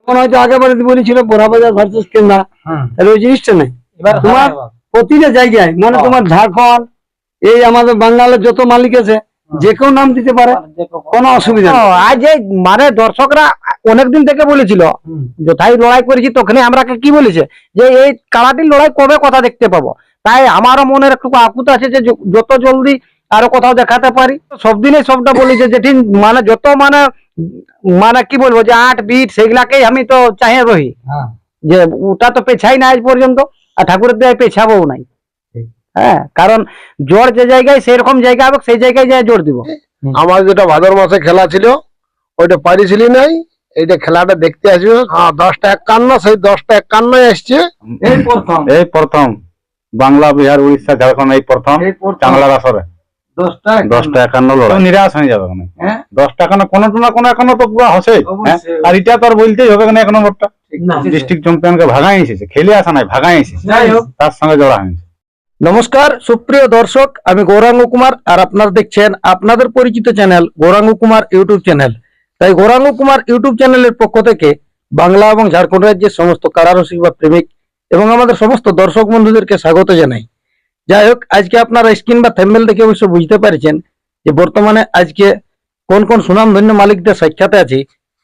তখন হয়তো আগেবারে বলেছিল বোরাবাজার ভার্সেস কেন্দ্রা, তাহলে ওই জিনিসটা নেই। এবার তোমার প্রতিটা জায়গায় মানে তোমার ঝাড়খণ্ড এই আমাদের বাঙালের যত মালিক আছে যে কেউ নাম দিতে পারে, কোনো অসুবিধা নেই। আজ এই মানে দর্শকরা অনেকদিন থেকে বলেছিল যথাই লড়াই করেছি তখনই আমরা কি বলেছে যে এই কাড়াটির লড়াই কবে কথা দেখতে পাবো। তাই আমারও মনের একটু আকুত আছে যে যত জলদি আরো কোথাও দেখাতে পারি। সব দিনে সবটা বলেছে যেটি মানে যত মানে মানে কি বলবো যে 8 বিট সেগুলাকেই আমি তো চাহে রহি, যে ওটা তো পেছাই না আজ পর্যন্ত, আর ঠাকুরের দেয় পেছাবো নাই। হ্যাঁ, কারণ জোর যে জায়গায় সেরকম জায়গা হবে সেই জায়গায় যায় জোর দিব। আমার যেটা ভাদর মাসে খেলা ছিল ওইটা পারিছিলি নাই, এইটা খেলাটা দেখতে আসবে। 10টা 51, সেই 10টা 51 আসছে এই প্রথম বাংলা বিহার উড়িষ্যা ঝাড়খণ্ড এই প্রথম চাংলার আসরে 10টা 51 লড়াই নিরাশ হয়ে যাবে। 10টা 51 কোনো না কোনো এখনো তো পুরো হসে। আর এটা তো আর বলতেই হবে না, এক নম্বরটা ডিস্ট্রিক্ট চ্যাম্পিয়নকে ভাগাই এসেছে, খেলে আসা নাই ভাগাই এসেছে, তার সঙ্গে জড়া হয়েছে। নমস্কার সুপ্রিয় দর্শক, আমি গৌরাঙ্গ কুমার আর আপনারা দেখছেন আপনাদের পরিচিত channel Gauranga Kumar YouTube channel. তাই গৌরাঙ্গ কুমার ইউটিউব চ্যানেলের পক্ষ থেকে বাংলা এবং ঝাড়খণ্ড রাজ্যের সমস্ত কারারসিক বা প্রেমিক এবং আমাদের সমস্ত দর্শক বন্ধুদেরকে স্বাগত জানাই। যাই হোক, আজকে আপনারা স্ক্রিন বা থাম্বনেল দেখে অবশ্য বুঝতে পারছেন যে বর্তমানে আজকে কোন কোন সুনামধন্য মালিকদের সাক্ষাতে আছি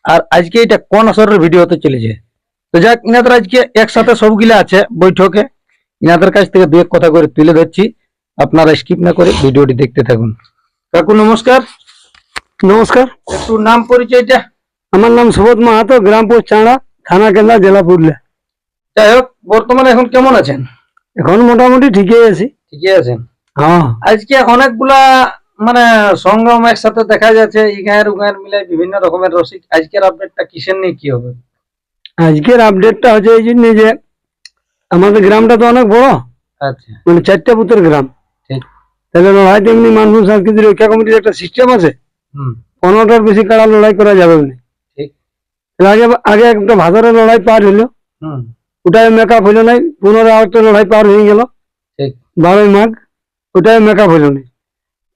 আর আজকে এটা কোন আসরের ভিডিও হতে চলেছে। তো যাক, ইনাদের আজকে একসাথে সবগুলা আছে বৈঠকে, ইনাদের কাছ থেকে দু এক কথা করে তুলে ধরছি, আপনারা স্কিপ না করে ভিডিওটি দেখতে থাকুন। কাকু নমস্কার। নমস্কার। একটু নাম পরিচয়টা? আমার নাম সুবোধ মাহাতো, গ্রাম পোস্ট চাঁড়া, থানা কেন্দ্রা, জেলা পুরুলিয়া। যাই হোক, বর্তমানে এখন কেমন আছেন? এখন মোটামুটি ঠিকই আছি। ঠিকই আছেন? হ্যাঁ। আজকে অনেকগুলা মানে সংগ্রাম একসাথে দেখা যাচ্ছে, ইগায়ের উগায়ের মিলে বিভিন্ন রকমের রসিক। আজকের আপডেটটা কিসের নিয়ে কি হবে? আজকের আপডেটটা হচ্ছে এই জন্য যে আমাদের গ্রামটা তো অনেক বড়, আচ্ছা, মানে 4টা বুথের গ্রাম। ঠিক। তাহলে লড়াই তেমনি মানুষ সাংস্কৃতিক রক্ষা কমিটির একটা সিস্টেম আছে, 15টার বেশি কাড়া লড়াই করা যাবে না। ঠিক। আগে আগে একটা ভাদরের লড়াই পার হইলো, ওটাই মেকআপ হইলো নাই, 15 আরেকটা লড়াই পার হয়ে গেল, ঠিক। 12ই মাঘ, ওটাই মেকআপ হইলো না।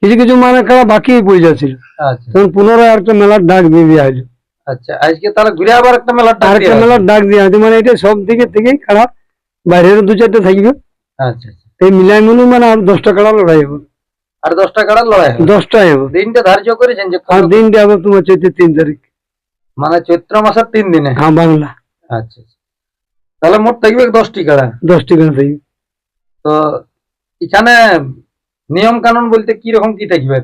কিছু কিছু মানে কাড়া বাকি পড়ে যাচ্ছিল, আচ্ছা, তখন 15 আরেকটা মেলার ডাক দিয়ে দেওয়া হইলো। আচ্ছা, আজকে তাহলে ঘুরে আবার একটা মেলার ডাক আরেকটা মেলার ডাক দেওয়া আছে, মানে এটা সব দিকে থেকেই কাড়া, বাইরের 2-4টা থাকবে। আচ্ছা, এই মিলাই মিলু মানে আর 10টা কাড়া লড়াই হবে। আর 10টা কাড়া লড়াই হবে? 10টাই হবে। দিনটা ধার্য করেছেন যে? আর দিনটা হবে তোমার চৈত্র 3 তারিখ, মানে চৈত্র মাসের 3 দিনে? হ্যাঁ, বাংলা। আচ্ছা, তাহলে মোট থাকবে 10টি কাড়া? 10টি কাড়া থাকবে। তো এখানে নিয়ম কানুন বলতে কি রকম কি থাকবে?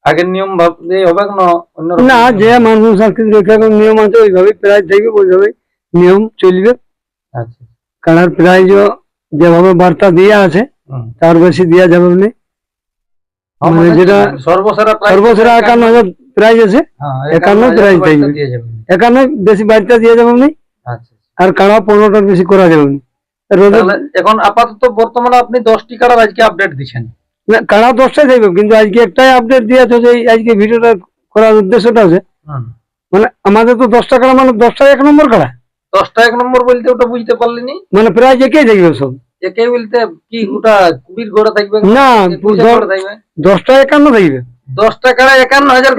আগের নিয়ম ভাবে হবে না অন্য? না, যে মানুষ সাংস্কৃতিক রক্ষা নিয়ম আছে ওইভাবে প্রাইজ থাকবে, ওইভাবে নিয়ম চলবে। আচ্ছা, কাড়ার প্রাইজ যেভাবে বার্তা দেওয়া আছে তার বেশি দেওয়া যাবে না। মানে যেটা সর্বসেরা 51,000 প্রাইজ আছে, 51 প্রাইজ থাকবে, 51 বেশি বার্তা দিয়ে যাবে না। আচ্ছা, আর কাড়া 15টার বেশি করা যাবে না। এখন আপাতত বর্তমানে আপনি 10টি কাড়ার আজকে আপডেট দিচ্ছেন? না, কাড়া 10টাই থাকবে, কিন্তু আজকে একটাই আপডেট দিয়েছে যে আজকে ভিডিওটা করার উদ্দেশ্যটা আছে মানে আমাদের তো 10টা কাড়া মানে 10টা 1 নম্বর কাড়া। 10টা 1 নম্বর বলতে ওটা বুঝতে পারলিনি? মানে প্রাইজ একই থাকবে সব। একই বলতে কি ওটা কুবির ঘোড়া থাকবে না, 10টা 51 থাকবে। 10টা কাড়া 51,000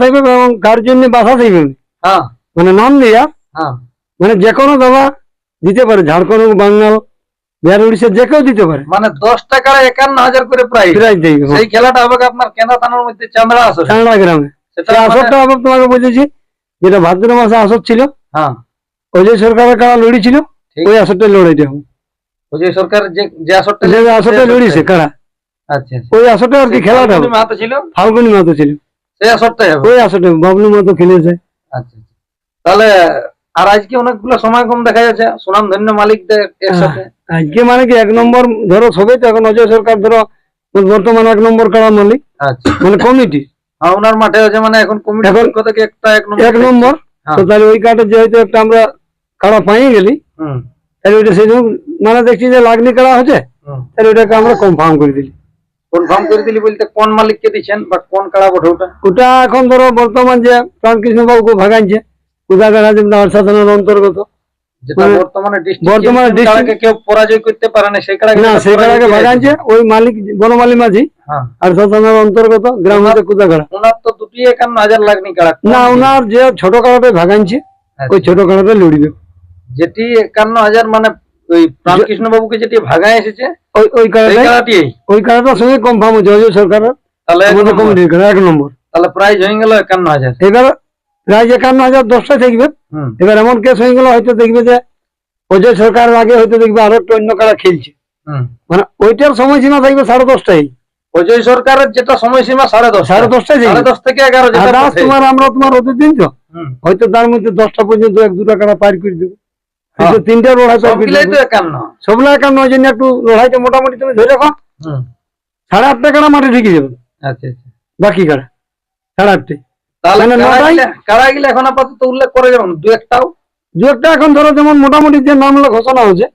থাকবে এবং কার জন্য বাসা থাকবে। হ্যাঁ, মানে নাম দিয়া, হ্যাঁ, মানে যে কোনো দাবা দিতে পারে, ঝাড়খণ্ড, বাঙ্গাল, বিহার, উড়িষ্যা যে কেউ দিতে পারে। মানে 10টা কাড়া 51,000 করে প্রাইজ থাকবে। সেই খেলাটা হবে আপনার কেনা থানার মধ্যে চাঁদড়া আসর, চাঁদড়া গ্রামে। সেটা আসরটা হবে তোমাকে বলেছি, যেটা ভাদ্র মাসে আসর ছিল। হ্যাঁ, অজয় সরকারের কাড়া লড়িছিল, ওই আসরটা লড়াইটা হবে। অজয় সরকার যে আসরটা লড়িছে কাড়া, আচ্ছা, ওই আসরটা আর কি খেলাটা হবে। মাহাতো ছিল, ফাল্গুনি মাহাতো ছিল, সেই আসরটাই হবে। ওই আসরটা বাবলু মাহাতো খেলেছে। আচ্ছা, তাহলে আর আজকে অনেকগুলো সময় কম দেখা যাচ্ছে সুনাম ধন্য মালিকদের একসাথে। আজকে মানে কি 1 নম্বর ধরো সবাই তো, এখন অজয় সরকার ধরো বর্তমানে 1 নম্বর কাড়া মালিক। আচ্ছা, মানে কমিটি ওনার মাঠে আছে, মানে এখন কমিটি পক্ষ থেকে একটা 1 নম্বর। তো তাহলে ওই কার্ডে যেহেতু একটা আমরা কাড়া পাই গেলি, তাহলে ওইটা সেই জন্য মানে দেখছি যে লাগনি কাড়া হচ্ছে, তাহলে ওইটাকে আমরা কনফার্ম করে দিলি। কনফার্ম করে দিলি বলতে কোন মালিককে দিচ্ছেন বা কোন কাড়া বটে ওটা? ওটা এখন ধরো বর্তমান যে প্রাণকৃষ্ণ বাবুকে ভাগাইছে, কুদাগাড়া শাসনের অন্তর্গত, যেটা বর্তমানে ডিস্ট্রিক্ট কেউ পরাজয় করতে পারে না, সেই কাড়াকে, না সেই কাড়াকে ভাগাইছে ওই মালিক বনমালী মাঝি আর শাসনের অন্তর্গত গ্রাম হতে কুদাগাড়া। ওনার তো দুটি 51,000 লাগনি কাড়া। না, ওনার যে ছোট কাড়াটাই ভাগাইছে, ওই ছোট কাড়াটা লড়বে। যেটি 51,000 মানে ওই প্রাণকৃষ্ণ বাবুকে যেটি ভাগায় এসেছে ওই ওই কাড়াটাই ওই কাড়াটার সঙ্গে কনফার্ম হচ্ছে অজয় সরকারের তাহলে আমাদের কমিটির কাড়া 1 নম্বর। তাহলে প্রাইজ হয়ে গেল 51,000। এবার প্রায় 51,000 10টা থাকবে। এবার এমন কেস হয়ে গেল হয়তো দেখবে যে অজয় সরকারের আগে হয়তো দেখবে আরো একটা অন্য কাড়া খেলছে, মানে ওইটার সময়সীমা থাকবে 10:30টায়। অজয় সরকারের যেটা সময়সীমা 10:30 10:30টায় 10:30 থেকে 11 যেটা বসে। তোমার ওদের দিন তো হয়তো তার মধ্যে 10টা পর্যন্ত 1-2টা কাড়া পার করে দেবো, কিন্তু 3টা লড়াই পার করে সবগুলাই তো দেবো। 51। সবগুলা 51 জন্য একটু লড়াইটা মোটামুটি তুমি ধরে রাখো। 8:30টা কাড়া মাঠে ঢুকে যাবে, আচ্ছা আচ্ছা। বাকি কাড়া 8:30টায়। তাহলে মানে নটায় কাড়াগুলো এখন আপাতত উল্লেখ করে যাবেন দু একটাও। দু একটা এখন ধরো যেমন মোটামুটি যে নামগুলো ঘোষণা হয়েছে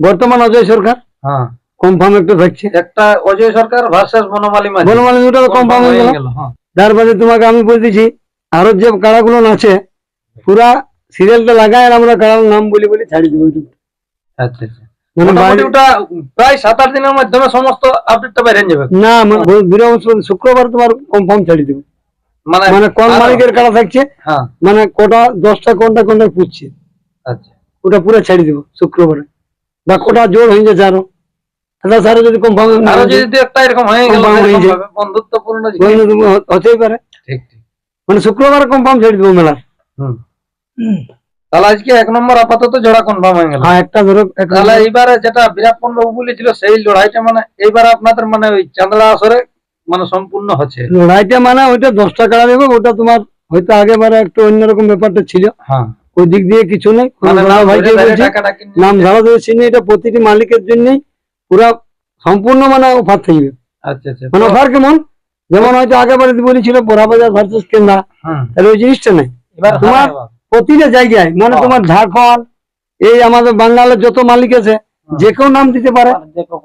বর্তমান অজয় সরকার হ্যাঁ কনফার্ম একটা থাকছে। একটা অজয় সরকার ভার্সেস বনমালী মাঝি। বনমালী দুটো কনফার্ম হয়ে গেল। তার বাদে তোমাকে আমি বলতেছি আরো যে কাড়াগুলো আছে পুরা সিরিয়ালটা লাগায় আর আমরা কাড়ার নাম বলি বলি ছাড়ি দেবো ইউটিউব। আচ্ছা আচ্ছা। মানে মোটামুটি ওটা প্রায় 7-8 দিনের মাধ্যমে সমস্ত আপডেটটা বাইরে যাবে। না বৃহস্পতি শুক্রবার তোমার কনফার্ম ছাড়ি দেবো, মানে কোন মালিকের কাড়া থাকছে, হ্যাঁ মানে কোটা 10টা কোনটা কোনটা পুষছে আচ্ছা ওটা পুরো ছাড়ি দেবো শুক্রবারে, বা কোটা জোর হয়ে যাচ্ছে আরো স্যার যদি কনফার্ম আরো যদি দু একটা এরকম হয়ে গেল Confirm হয়ে যায়। বন্ধুত্বপূর্ণ হতেই পারে, ঠিক ঠিক। মানে শুক্রবার কনফার্ম ছেড়ে দেবো মেলার। তাহলে আজকে 1 নম্বর আপাতত জোড়া কনফার্ম হয়ে গেল। হ্যাঁ একটা ধরো তাহলে এইবারে যেটা বিরাপন বাবু বলেছিল সেই লড়াইটা মানে এইবার আপনাদের মানে ওই চান্দড়া আসরে মানে সম্পূর্ণ হচ্ছে লড়াইটা, মানে ওইটা 10টা কাড়া দেবো, ওটা তোমার হয়তো আগেবারে একটু অন্যরকম ব্যাপারটা ছিল, হ্যাঁ ওই দিক দিয়ে কিছু নেই। মানে নাম ভাইকে ধরে বলছি টাকাটা কিনে নাম ধারা দিয়েছি না, এটা প্রতিটি মালিকের জন্যই পুরা সম্পূর্ণ মানে অফার থাকবে। আচ্ছা আচ্ছা। মানে অফার কেমন, যেমন হয়তো আগেবারে বলেছিল বোরাবাজার ভার্সেস কেন্দ্রা, তাহলে ওই জিনিসটা নেই। এবার তোমার প্রতিটা জায়গায় মানে তোমার ঝাড়খণ্ড এই আমাদের বাংলার যত মালিক আছে যে কেউ নাম দিতে পারে,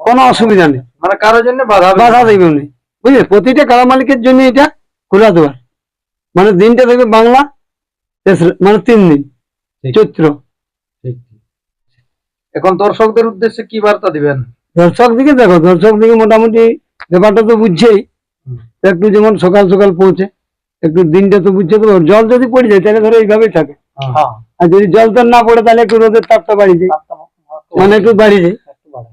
কোনো অসুবিধা নেই, মানে কারোর জন্য বাধা বাধা দেবে নেই, বুঝলে? প্রতিটা কারা মালিকের জন্য এটা খোলা দেওয়ার, মানে দিনটা থাকবে বাংলা মানে 3 দিন চৈত্র। এখন দর্শকদের উদ্দেশ্যে কি বার্তা দিবেন? দর্শক দিকে দেখো, দর্শক দিকে মোটামুটি ব্যাপারটা তো বুঝছেই, একটু যেমন সকাল সকাল পৌঁছে একটু দিনটা তো বুঝছে, তো জল যদি পড়ে যায় তাহলে ধরো এইভাবেই থাকে, আর যদি জল তো না পড়ে তাহলে একটু রোদের তাপটা বাড়ি যায়, মানে একটু বাড়ি যায়।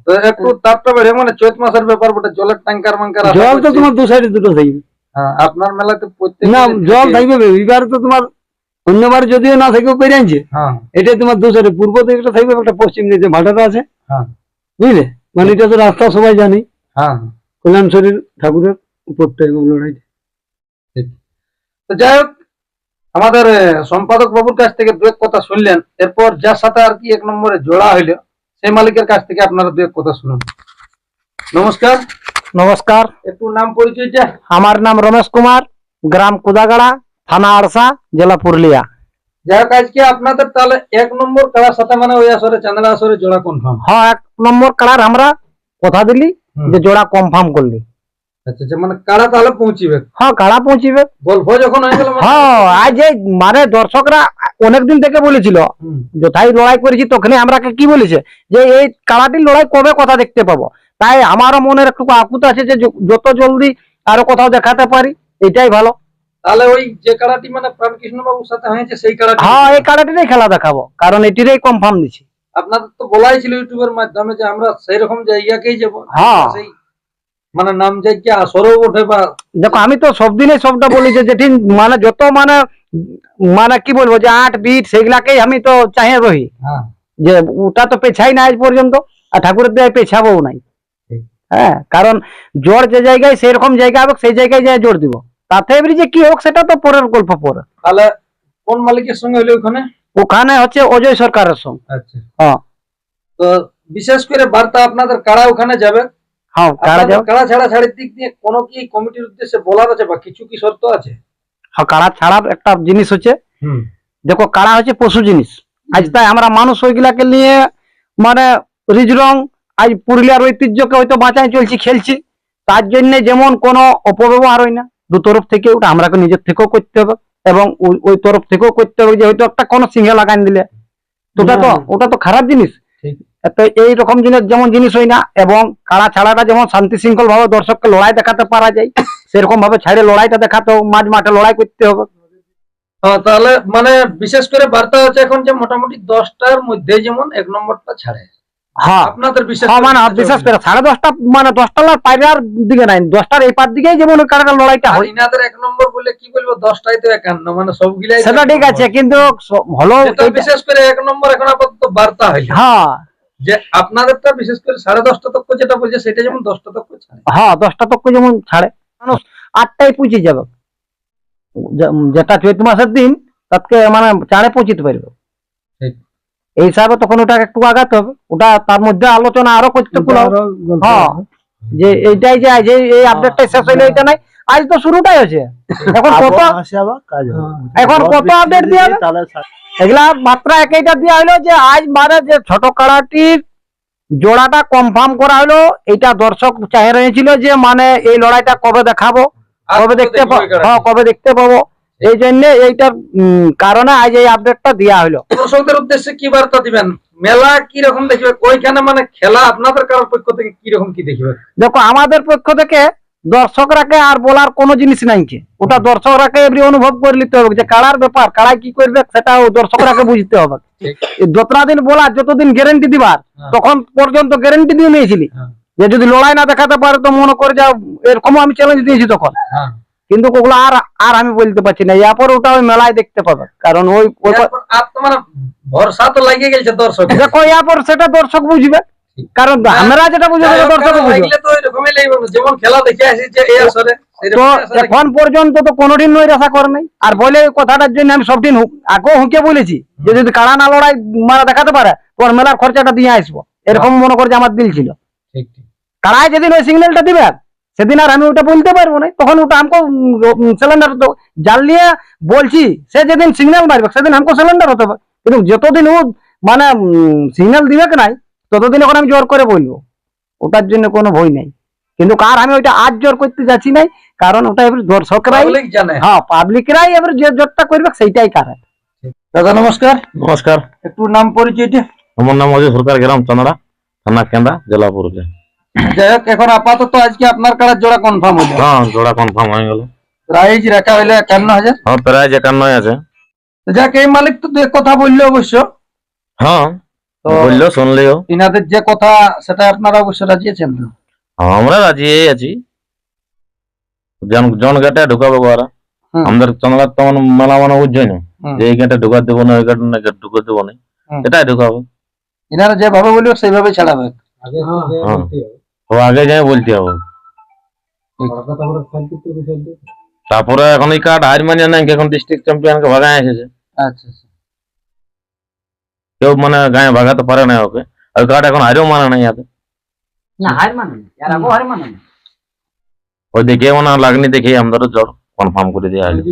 তো একটু তাপটা বেড়ে মানে চৈত মাসের ব্যাপার বটে, জলের ট্যাঙ্কার মাঙ্কার জল তো তোমার 2 সাইডে দুটো থাকবে। আপনার মেলাতে প্রত্যেক না জল থাকবে, এবার তো তোমার অন্যবার যদিও না থাকেও পেরে আনছে, এটাই তোমার 2 সাইডে, পূর্ব দিকে একটা থাকবে, একটা পশ্চিম দিকে ভাটাটা আছে, বুঝলে? মানে এটা তো রাস্তা সবাই জানি, কল্যাণশ্বরীর ঠাকুরের উপরটা লড়াই। তো যাই হোক, আমাদের সম্পাদক বাবুর কাছ থেকে দু এক কথা শুনলেন, এরপর যার সাথে আর কি 1 নম্বরে জোড়া হইলো সেই মালিকের কাছ থেকে আপনারা দু এক কথা শুনুন। নমস্কার। নমস্কার, একটু নাম পরিচয়টা। আমার নাম রমেশ কুমার, গ্রাম কুদাগাড়া, থানা আড়সা, জেলা পুরুলিয়া। যাই হোক, আজকে আপনাদের তাহলে 1 নম্বর কারার সাথে মানে ওই আসরে চান্দড়া আসরে জোড়া কনফার্ম। হ্যাঁ 1 নম্বর কাড়ার আমরা কথা দিলি যে জোড়া কনফার্ম করলি। আচ্ছা আচ্ছা, মানে কারা তাহলে পৌঁছিবে? হ্যাঁ কাড়া পৌঁছিবে। গল্প যখন হয়ে গেল হ্যাঁ আজ এই মানে দর্শকরা অনেকদিন থেকে বলেছিল, যথাই লড়াই করেছি তখনই আমরাকে কি বলেছে যে এই কাড়াটির লড়াই কবে কথা দেখতে পাবো। তাই আমারও মনের একটু আকুত আছে যে যত জলদি আরো কোথাও দেখাতে পারি এটাই ভালো। তাহলে ওই যে কাড়াটি মানে প্রাণকৃষ্ণ বাবুর সাথে হয়েছে সেই কাড়াটি, হ্যাঁ এই কাড়াটিরই খেলা দেখাবো, কারণ এটিরই কনফার্ম দিছি। আপনাদের তো বলাই ছিল ইউটিউবের মাধ্যমে যে আমরা সেই রকম জায়গাকেই যাবো, হ্যাঁ সেই মানে নাম জায়গা আসরেও ওঠে। বা দেখো আমি তো সব দিনে সবটা বলি যে যেটি মানে যত মানে মানে কি বলবো যে 8 বিট সেগুলাকেই আমি তো চাহে রহি, যে ওটা তো পেছাই না আজ পর্যন্ত, আর ঠাকুরের দেয় পেছাবো নাই। হ্যাঁ কারণ জোর যে জায়গায় সেই রকম জায়গা হবে সেই জায়গায় যায় জোর দিব, তাতে এবারে যে কি হোক সেটা তো পরের গল্প পরে। তাহলে কোন মালিকের সঙ্গে হইলো ওখানে? ওখানে হচ্ছে অজয় সরকারের সঙ্গে। আচ্ছা, হ্যাঁ তো বিশেষ করে বার্তা আপনাদের কারা ওখানে যাবে? হ্যাঁ কাড়া যাও। কাড়া ছাড়া ছাড়ির দিক দিয়ে কোনো কি কমিটির উদ্দেশ্যে বলার আছে বা কিছু কি শর্ত আছে? হ্যাঁ কাড়া ছাড়ার একটা জিনিস হচ্ছে, দেখো কাড়া হচ্ছে পশু জিনিস। আজ তাই আমরা মানুষ ওইগুলাকে নিয়ে মানে রিজরং আজ পুরুলিয়ার ঐতিহ্যকে হয়তো বাঁচাই চলছি খেলছি, তার জন্য যেমন কোনো অপব্যবহার হয় না, দু তরফ থেকে ওটা আমরাকে নিজের থেকেও করতে হবে এবং ওই তরফ থেকেও করতে হবে, যে হয়তো একটা কোনো সিংহে লাগাই দিলে ওটা তো খারাপ জিনিস। তো এইরকম জিনিস যেমন জিনিস হয় না, এবং কাড়া ছাড়াটা যেমন শান্তি শৃঙ্খল ভাবে দর্শককে লড়াই দেখাতে পারা যায়, সেরকম ভাবে ছাড়ে লড়াইটা দেখাতে হবে, মাঝ মাঠে লড়াই করতে হবে। হ্যাঁ, তাহলে মানে বিশেষ করে বার্তা হচ্ছে এখন যে মোটামুটি 10টার মধ্যে যেমন 1 নম্বরটা ছাড়ে হ্যাঁ আপনাদের বিশেষ হ্যাঁ, মানে করে বিশেষ করে 10:30 মানে 10টার পাইরার দিকে নাই, 10টার এই পার দিকে যেমন ওই কাড়াটার লড়াইটা আর হয়। ইনাদের 1 নম্বর বলে কি বলবো, 10টায় তো 51 মানে সবগুলাই তো সেটা এক ঠিক নম্বর। আছে, কিন্তু হলো যেটা এইটা- বিশেষ করে 1 নম্বর এখন আপাতত বার্তা হইল হ্যাঁ যে আপনাদেরটা বিশেষ করে 10:30 তক যেটা বলছে সেটা যেমন 10টা তক ছাড়ে। হ্যাঁ, 10টা তক যেমন ছাড়ে, মানুষ 8টায় পৌঁছে যাবে, যেটা চৈত মাসের দিন তাকে মানে চাড়ে পৌঁছিতে পারবে। ঠিক। এই হিসাবে তখন ওটা একটু আগাতে হবে, ওটা তার মধ্যে আলোচনা আরো করতে হ্যাঁ, যে এইটাই যে আজ এই আপডেটটাই শেষ হইলো এটা নাই, আজ তো শুরুটাই হয়েছে, এখন কত এখন কত আপডেট দিয়ে হবে? এগুলা মাত্র একইটা দেওয়া হলো যে আজ মানে যে ছোট কাড়াটির জোড়াটা কনফার্ম করা হলো। এটা দর্শক চাহে রয়েছিল যে মানে এই লড়াইটা কবে দেখাবো, আর কবে কবে দেখতে দেখবো এই কাড়াটি? হ্যাঁ কবে দেখতে পাবো, এই জন্য এইটার কারণে আজ এই আপডেটটা দেওয়া হলো। দর্শকদের উদ্দেশ্যে কি বার্তা দিবেন? মেলা কি রকম দেখবে ওইখানে, মানে খেলা আপনাদের কারোর পক্ষ থেকে কি রকম কি দেখবে? দেখো আমাদের পক্ষ থেকে দর্শকরাকে আর বলার কোনো জিনিস নাই, ওটা দর্শকরাকে এমনি অনুভব করে নিতে হবে যে কাড়ার ব্যাপার, কাড়াই কি করবে সেটা দর্শকরাকে বুঝতে হবে। ঠিক। যতটা দিন বলার, যতদিন গ্যারেন্টি দিবার তখন পর্যন্ত গ্যারেন্টি দিয়ে নিয়েছিলি হ্যাঁ। যে যদি লড়াই না দেখাতে পারে তো মনে করে যাও, এরকম আমি চ্যালেঞ্জ দিয়েছি তখন। হ্যাঁ। কিন্তু ওগুলো আর আর আমি বলতে পারছি না, এরপর ওটা ওই মেলায় দেখতে পাবে, কারণ ওই এরপর আর তো মানে ভরসা তো লাগিয়ে গেছে দর্শক। দেখো এরপর সেটা দর্শক বুঝবে, কারণ আমরা যেটা বুঝবো সেটা দর্শক বুঝবে। লাগলে তো এরকমই লাগবে না, যেমন খেলা দেখে আসিছে এই আসরে তো সেরকমই আশা রাখি। এখন পর্যন্ত তো কোনোদিন নই আশা করে নাই, আর বলে ওই কথাটার জন্য আমি সবদিন আগেও হুঁকে বলেছি যে যদি কাড়া না লড়াই মারা দেখাতে পারে তোর মেলার খরচাটা দিয়ে আসবো, এরকম মনে করে যে আমার দিল ছিল। ঠিক ঠিক। কাড়ায় যেদিন ওই সিগন্যালটা দিবে সেদিন আর আমি ওটা বলতে পারবো না, তখন ওটা আমাকে সিলিন্ডার জাল নিয়ে বলছি, সে যেদিন সিগন্যাল মারবে সেদিন আমাকে সিলিন্ডার হতে হবে। কিন্তু যতদিন ও মানে সিগন্যাল দিবে কি নাই ততদিন এখন আমি জোর করে বলবো, ওটার জন্য কোনো ভয় নাই। কিন্তু কার আমি ওইটা আজ জোর করতে যাচ্ছি নাই, কারণ ওটা এবার দর্শকরাই পাবলিক জানে। হ্যাঁ পাবলিকরাই এবার যে জোরটা করবে সেইটাই কারণ। দাদা নমস্কার, নমস্কার, একটু নাম পরিচয়টা। আমার নাম অজয় সরকার, গ্রাম চান্দড়া, থানা কেন্দা, জেলা পুরুলিয়া। যাই হোক, এখন আপাতত আজকে আপনার কাড়ার জোড়া কনফার্ম হলো, হ্যাঁ, জোড়া কনফার্ম হয়ে গেল। প্রাইজ রাখা হইলো 51,000। হ্যাঁ, প্রায় 51 আছে। যাক, এই মালিক তো দু এক কথা বললো অবশ্য, হ্যাঁ, তো বললো শুনলেও ইনাদের যে কথা সেটা আপনারা অবশ্য রাজি আছেন তো? আমরা রাজি আছি। জন গেটে ঢুকাবো ওরা, হুম। আমাদের চান্দড়ার তেমন মেলা মানে বুঝছই না হুম। যে এই গেটে ঢুকা দেবো না, ওই গেটে না গেট ঢুকে দেবো না, হুম। এটাই ঢুকাবো। ইনারা যেভাবে বলবে সেইভাবে ছাড়াবে। হ্যাঁ, ও আগে যাই বলতে হবে। তারপরে এখন এই কার্ড হার মানিয়ে নাই, এখন ডিস্ট্রিক্ট চ্যাম্পিয়নকে ভাগায় এসেছে, আচ্ছা আচ্ছা। কেউ মানে গায়ে ভাগাতে পারে না ওকে, আর কার্ড এখন হারেও মানে নাই হাতে। না হার মানে এর আগেও হার মানে ওই দেখে মানে লাগনি দেখে আমাদেরও জ্বর কনফার্ম করে দেওয়া হলো।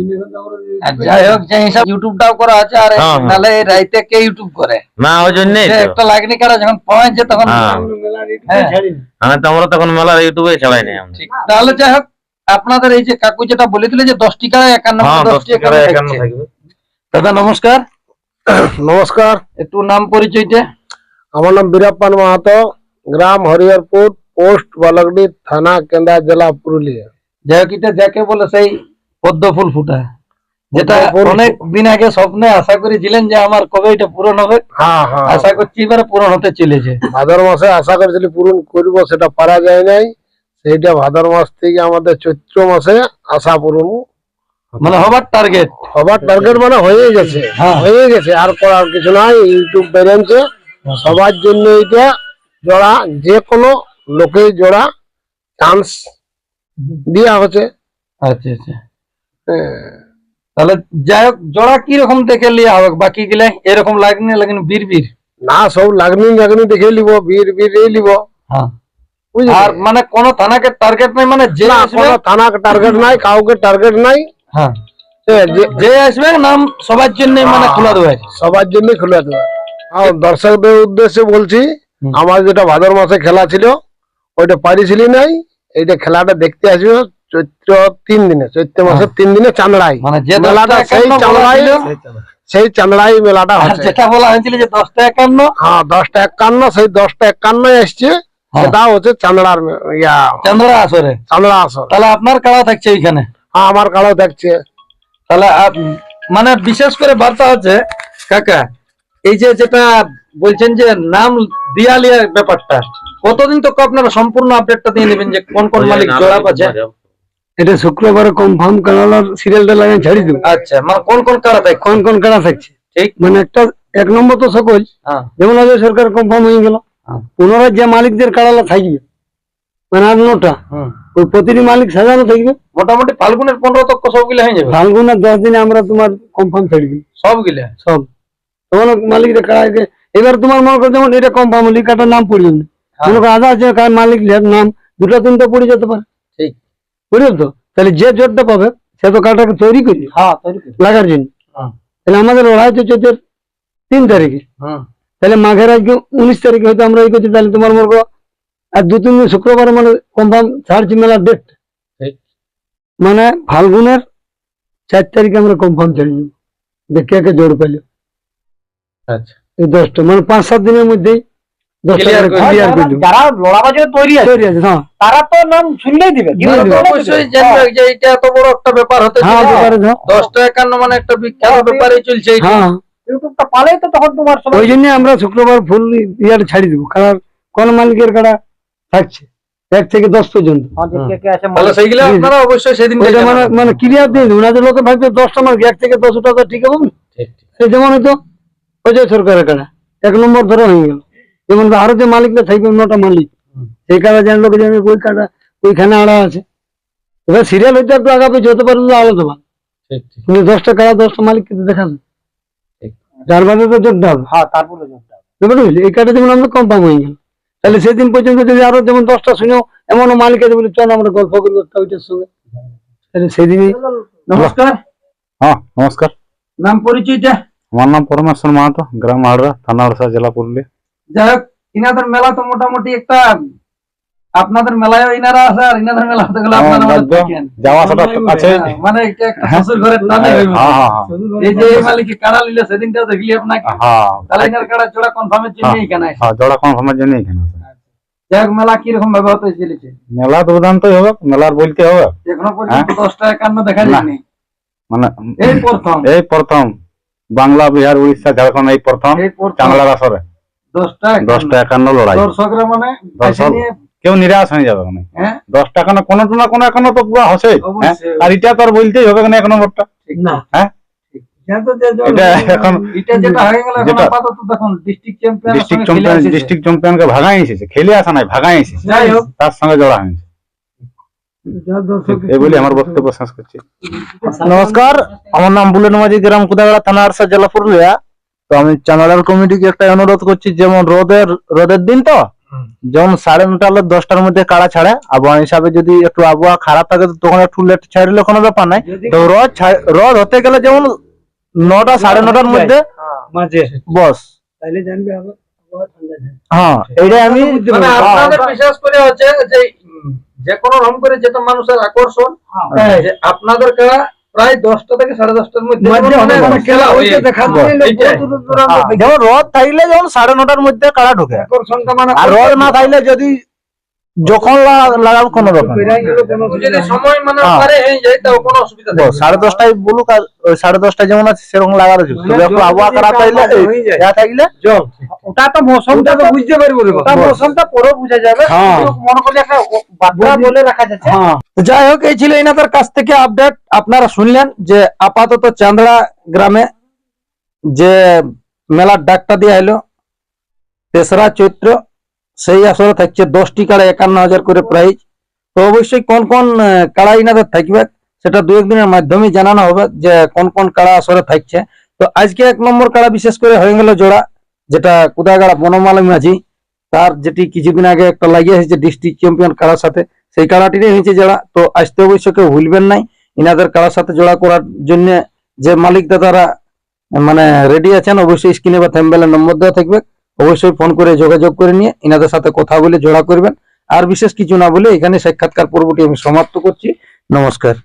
আর যাই হোক, যে হিসাব ইউটিউবটাও করা আছে, আর হ্যাঁ, হ্যাঁ। নালে এই রাইতে কে ইউটিউব করে না ওই জন্যই যে তো। একটা লাগনি কারা যখন পৌঁছে তখন হ্যাঁ। হ্যাঁ, হ্যাঁ, তো আমরা তখন মেলার ইউটিউবে ছাড়াই নাই আমরা। ঠিক। তাহলে যাই হোক, আপনাদের এই যে কাকু যেটা বলে দিলে যে 10টি কারা 51 হ্যাঁ, 10টি 10 টাকা 51 থাকবে। দাদা নমস্কার, নমস্কার, একটু নাম পরিচয়টা। আমার নাম বীরাপ্পান মাহাতো, গ্রাম হরিহরপুর, পোস্ট বালকডি, থানা কেন্দা, জেলা পুরুলিয়া। যাই হোক, এটা যাকে বলে সেই পদ্ম ফুল ফুটা, যেটা পদ্ম ফুল অনেক দিন আগে স্বপ্নে আশা করেছিলেন যে আমার কবে এটা পূরণ হবে, হ্যাঁ হ্যাঁ, আশা করছি এবারে পূরণ হতে চলেছে। ভাদর মাসে আশা করেছিলি পূরণ করবো, সেটা পারা যায় নাই। সেইটা ভাদর মাস থেকে আমাদের চৈত্র মাসে আশা পূরণ মানে হবার টার্গেট। হবার টার্গেট মানে হয়ে গেছে, হ্যাঁ। হয়ে গেছে, আর করার কিছু নাই। ইউটিউব বেরিয়েছে সবার জন্য, এইটা জোড়া যে কোনো লোকে জোড়া চান্স দেওয়া হচ্ছে। আচ্ছা আচ্ছা। তাহলে যাই হোক, জোড়া কি রকম দেখে লিয়া হবে? বাকি গেলে এরকম লাগনি লাগনি বীর বীর। না, সব লাগনি লাগনি দেখে লিব, বীর বীর লিব, হ্যাঁ। বুঝলি? আর মানে কোন থানাকে টার্গেট নাই, মানে যে না, আসবে, কোনো থানা টার্গেট নাই, কাউকে টার্গেট নাই। হ্যাঁ, যে যে আসবে নাম সবার জন্য মানে খোলা দেবে। সবার জন্য খুলে দেওয়া। আর দর্শকদের উদ্দেশ্যে বলছি, আমার যেটা ভাদর মাসে খেলা ছিল ওইটা পারিছিলি নাই, এইটা খেলাটা দেখতে আসবে চৈত্র 3 দিনে, চৈত্র মাসের 3 দিনে চান্দড়াই, মানে যে মেলাটা 10টা সেই 51 চান্দড়াই, বলা সেই চান্দড়াই মেলাটা আর হচ্ছে। যেটা বলা হয়েছিল যে 10টা 51, হ্যাঁ, 10টা 51, সেই 10টা 51 আসছে। হ্যাঁ। সেটা হচ্ছে চান্দড়ার ইয়া, চন্দ্রা আসরে। চান্দড়া আসর। তাহলে আপনার কাড়া থাকছে ওইখানে। হ্যাঁ, আমার কালো দেখছে। তাহলে মানে বিশেষ করে বার্তা হচ্ছে কাকা, এই যে যেটা বলছেন যে নাম দিয়া লিয়ার ব্যাপারটা, কতদিন তো আপনারা সম্পূর্ণ আপডেটটা দিয়ে নেবেন যে কোন কোন মালিক জোড়া পাচ্ছে? এটা শুক্রবারে কনফার্ম কালার সিরিয়ালটা লাগিয়ে ছাড়ি দেবো। আচ্ছা, মানে কোন কোন কাড়া দেখ? কোন কোন কাড়া থাকছে ঠিক, মানে একটা এক নম্বর তো সকল, হ্যাঁ যেমন আজ সরকার কনফার্ম হয়ে গেল, হ্যাঁ। পুনরায় যে মালিকদের কাড়ালা থাকবে মানে 8-9টা, হুম। ওই প্রতিটি মালিক সাজানো থাকবে। মোটামুটি ফাল্গুনের 15 তক সবগুলো হয়ে যাবে, ফাল্গুনের 10 দিনে আমরা তোমার কনফার্ম ছেড়ে দিই সবগুলা। সব। তখন মালিকদের কাড়াকে এবার তোমার মনে করো যেমন এটা কনফার্ম হলি কাটার নাম পড়ে যাবে, মনে করো আধা আছে কার মালিক নাম 2-3টা পড়ে যেতে পারে, ঠিক, বুঝলো তো? তাহলে যে জোরটা পাবে সে তো কাটাকে তৈরি করি হ্যাঁ তৈরি করি। লাগার জন্য। হ্যাঁ। তাহলে আমাদের লড়াই তো চলছে 3 তারিখে, হুম। তাহলে মাঘের আজকে 19 তারিখে হয়তো আমরা এই করছি, তাহলে তোমার মনে করো আর 2-3 দিন শুক্রবার মানে কনফার্ম ছাড়ছি মেলার ডেট, ঠিক। মানে ফাল্গুনের 4 তারিখে আমরা কনফার্ম ছেড়ে দেবো যে কে কে জোর পেলে। আচ্ছা, এই 10টা মানে 5-7 দিনের মধ্যেই 10টা Clear করে ক্লিয়ার করে দেবো। যারা লড়াবাজে তৈরি আছে তৈরি আছে, হ্যাঁ তারা তো নাম শুনলেই দিবে, দিয়ে দিবে। অবশ্যই জানবে যে এটা এত বড় একটা ব্যাপার হতে হ্যাঁ চলেছে। ব্যাপারে দাও। 1051 মানে একটা বিখ্যাত ব্যাপারই চলছে এটা। হ্যাঁ ইউটিউবটা পালেই তো তখন তোমার সবাই ওই জন্য আমরা শুক্রবার ফুল ইয়ারে ছাড়ি দেবো, কারণ কোন মালিকের কাড়া থাকছে 1 থেকে 10 পর্যন্ত। আমাদের কে কে আছে তাহলে সেইগুলো আপনারা অবশ্যই সেদিন ওইটা মানে ক্লিয়ার দিয়ে দেবো, না যে লোকে ভাবছে 10টা মালিক 1 থেকে 10টা তো ঠিক হবে না। ঠিক, ঠিক। এই যেমন হয়তো অজয় সরকারের কাড়া 1 নম্বর ধরো হয়ে গেল, যেমন আরো যে মালিকরা থাকবে 9টা মালিক, সেই কাড়া জানলো যে আমি ওই কাড়া ওইখানে আড়া আছে। এবার সিরিয়াল হইতে একটু আগা পেয়ে যেতে পারলে আলাদা ভালো, ঠিক, ঠিক। কিন্তু 10টা কাড়া 10টা মালিক কিন্তু দেখাবে, ঠিক। যার বাদে তো যোগটা হবে। হ্যাঁ তারপরে যোগটা হবে। বুঝতে পারলি? এই কার্ডে যেমন আমরা কনফার্ম হয়ে গেল, তাহলে সেদিন পর্যন্ত যদি আরো যেমন 10টা শুনেও এমনও মালিক আছে বলে চল আমরা গল্প করবো একটা ওইটার সঙ্গে, তাহলে সেদিনই। নমস্কার, হ্যাঁ নমস্কার, নাম পরিচয়টা? আমার নাম পরমেশ্বর মাহাতো, গ্রাম আড়রা, থানা আড়সা, জেলা পুরুলিয়া। যাই হোক, ইনাদের মেলা তো মোটামুটি একটা, আপনাদের মেলায় ইনারা আছে আর ইনাদের মেলা হতে গেলে আপনারা আমাদের থাকেন। যাওয়া আসাটা আছে। হ্যাঁ, মানে এটা একটা শ্বশুর ঘরের টানে হইবে। হ্যাঁ হ্যাঁ এই যে এই মালিকে কাড়া লিলে সেদিনটাও দেখলি আপনাকে, হ্যাঁ তাহলে ইনার কাড়া জোড়া কনফার্মের জন্য এখানে আসে। হ্যাঁ, জোড়া কনফার্মের জন্য এখানে আছে। যাই হোক, মেলা কিরকম ভাবে হতে চলেছে? মেলা দুর্দান্তই হবে, মেলার বলতে হবে এখনো পর্যন্ত 10টা 51 দেখা যায়নি, মানে এই প্রথম। এই প্রথম বাংলা, বিহার, উড়িষ্যা, ঝাড়খণ্ড এই প্রথম এই প্রথম চাংলার আসরে 10টা 51 10টা 51 লড়াই। দর্শকরা মানে দর্শক নিয়ে, কেউ নিরাশ হয়ে যাবে না। হ্যাঁ 10টা কেন কোনো না কোনো এখনো তো পুরো হসে। অবশ্যই। আর এটা তো আর বলতেই হবে না 1 নম্বরটা। ঠিক না। হ্যাঁ যেহেতু যে জল- এটা এখন এটা যেটা হয়ে গেল এখন যেটা- আপাতত দেখুন ডিস্ট্রিক্ট চ্যাম্পিয়ন ডিস্ট্রিক্ট চ্যাম্পিয়নকে ভাগাই এসেছে, খেলে আসা নাই, ভাগাই এসেছে, যাই হোক, তার সঙ্গে জড়া হয়েছে। এই বলে আমার বক্তব্য শেষ করছি। নমস্কার, আমার নাম বুলেন মাঝি, গ্রাম কুদাগাড়া, থানা আড়সা, জেলা পুরুলিয়া। তো আমি চ্যানেলের কমিটিকে একটা অনুরোধ করছি, যেমন রোদের দিন তো যেমন 9:30 হলে 10টার মধ্যে কাড়া ছাড়ে, আবহাওয়া হিসাবে যদি একটু আবহাওয়া খারাপ থাকে তো তখন একটু লেট ছাড়লে কোনো ব্যাপার নাই। তো রোদ হতে গেলে যেমন 9টা 9:30টার মধ্যে মাঝে বস। তাইলে জানবে আবার আবহাওয়া ঠান্ডা যায়। হ্যাঁ, এইটাই আমি মানে আপনাদের বিশেষ করে হচ্ছে যে যে কোনো রকম করে যেটা মানুষের আকর্ষণ, যে আপনাদের খেলা প্রায় 10টা থেকে 10:30টার মধ্যে মাঝে মানে অনেক খেলা হয়ে ওইটা দেখা যায়। দিলে এইটাই। দূর দূরান্ত থেকে যেমন রোদ থাকলে যেমন 9:30টার মধ্যে কাড়া ঢুকে, আকর্ষণটা মানে আর রোদ না থাকলে যদি যখন লাগাল কোনো ব্যাপার নেই। বেরাই গেল কেন যদি সময় মানে হ্যাঁ। পারে হয়ে যায় তাও কোনো অসুবিধা নেই। 10:30টায় বলুক, আর ওই 10:30টায় যেমন আছে সেরকম লাগার উচিত। তবে একটু আবহাওয়া খারাপ থাকলে থাকলে জল ওটা তো মৌসুমটা ওটা তো বুঝতে পারবো রে বাবা। ওটা মৌসুমটা পরে বোঝা যাবে, হ্যাঁ। কিন্তু মনে করলে একটা বার্তা বলে রাখা যাচ্ছে। হ্যাঁ যাই হোক, এই ছিল এনাদের কাছ থেকে আপডেট। আপনারা শুনলেন যে আপাতত চান্দড়া গ্রামে যে মেলার ডাকটা দেওয়া হলো 3রা চৈত্র, সেই আসরে থাকছে 10টি কাড়া 51,000 করে প্রাইজ। তো অবশ্যই কোন কোন কাড়া ইনাদের থাকবে সেটা 2-1 দিনের মাধ্যমে জানানো হবে যে কোন কোন কাড়া আসরে থাকছে। তো আজকে 1 নম্বর কাড়া বিশেষ করে হয়ে গেল জোড়া, যেটা কুদাগাড়া বনমালী মাঝি, তার যেটি কিছুদিন আগে একটা লাগিয়ে এসেছে ডিস্ট্রিক্ট চ্যাম্পিয়ন কাড়ার সাথে, সেই কাড়াটিরই হয়েছে জোড়া। তো আসতে অবশ্যই কেউ ভুলবেন নাই, ইনাদের কাড়ার সাথে জোড়া করার জন্য যে মালিক দাদারা মানে রেডি আছেন, অবশ্যই স্ক্রিনে বা থাম্বনেলে নম্বর দেওয়া থাকবে, অবশ্যই ফোন করে যোগাযোগ করে নিয়ে ইনাদের সাথে কথা বলে জোড়া করবেন। আর বিশেষ কিছু না বলে এখানে সাক্ষাৎকার পর্বটি আমি সমাপ্ত করছি। নমস্কার।